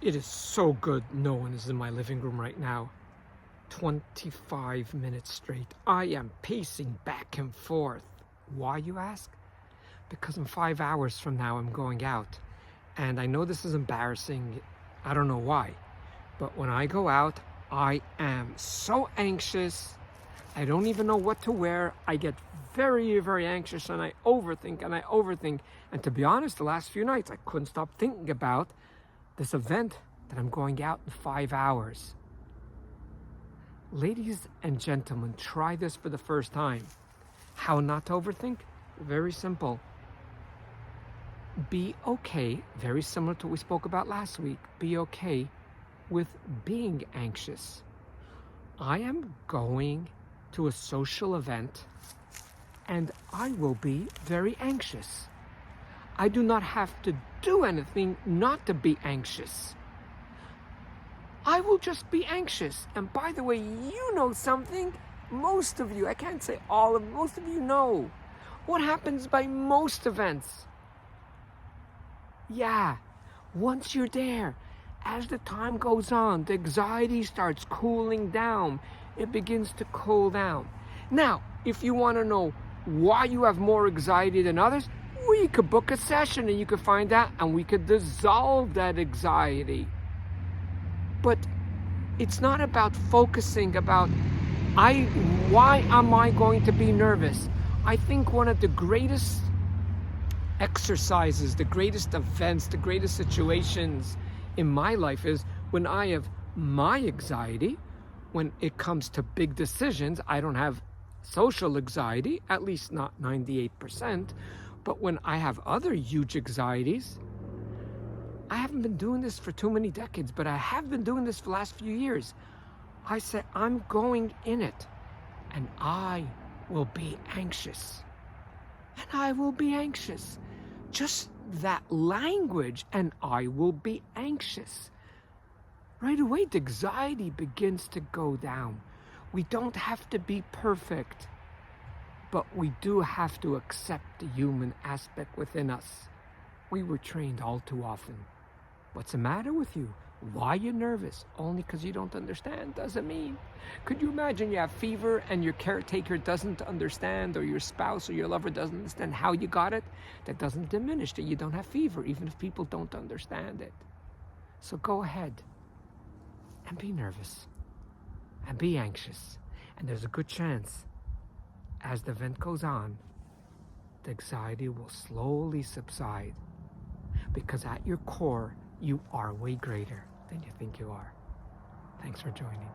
It is so good no one is in my living room right now. 25 minutes straight. I am pacing back and forth. Why, you ask? Because in 5 hours from now I'm going out. And I know this is embarrassing. I don't know why. But when I go out, I am so anxious. I don't even know what to wear. I get very, very anxious and I overthink and I overthink. And to be honest, the last few nights I couldn't stop thinking about this event that I'm going out in 5 hours. Ladies and gentlemen, try this for the first time. How not to overthink? Very simple. Be okay, very similar to what we spoke about last week. Be okay with being anxious. I am going to a social event and I will be very anxious. I do not have to do anything not to be anxious. I will just be anxious. And by the way, you know something, most of you, I can't say all of, most of you know what happens by most events. Yeah, once you're there, as the time goes on, the anxiety starts cooling down. It begins to cool down. Now, if you want to know why you have more anxiety than others, we could book a session and you could find out and we could dissolve that anxiety. But it's not about focusing about why am I going to be nervous? I think one of the greatest exercises, the greatest events, the greatest situations in my life is when I have my anxiety. When it comes to big decisions, I don't have social anxiety, at least not 98%. But when I have other huge anxieties, I haven't been doing this for too many decades, but I have been doing this for the last few years. I say, I'm going in it and I will be anxious. And I will be anxious. Just that language, and I will be anxious. Right away, the anxiety begins to go down. We don't have to be perfect, but we do have to accept the human aspect within us. We were trained all too often. What's the matter with you? Why are you nervous? Only because you don't understand doesn't mean. Could you imagine you have fever and your caretaker doesn't understand, or your spouse or your lover doesn't understand how you got it? That doesn't diminish that you don't have fever, even if people don't understand it. So go ahead and be nervous and be anxious. And there's a good chance as the event goes on, the anxiety will slowly subside, because at your core, you are way greater than you think you are. Thanks for joining.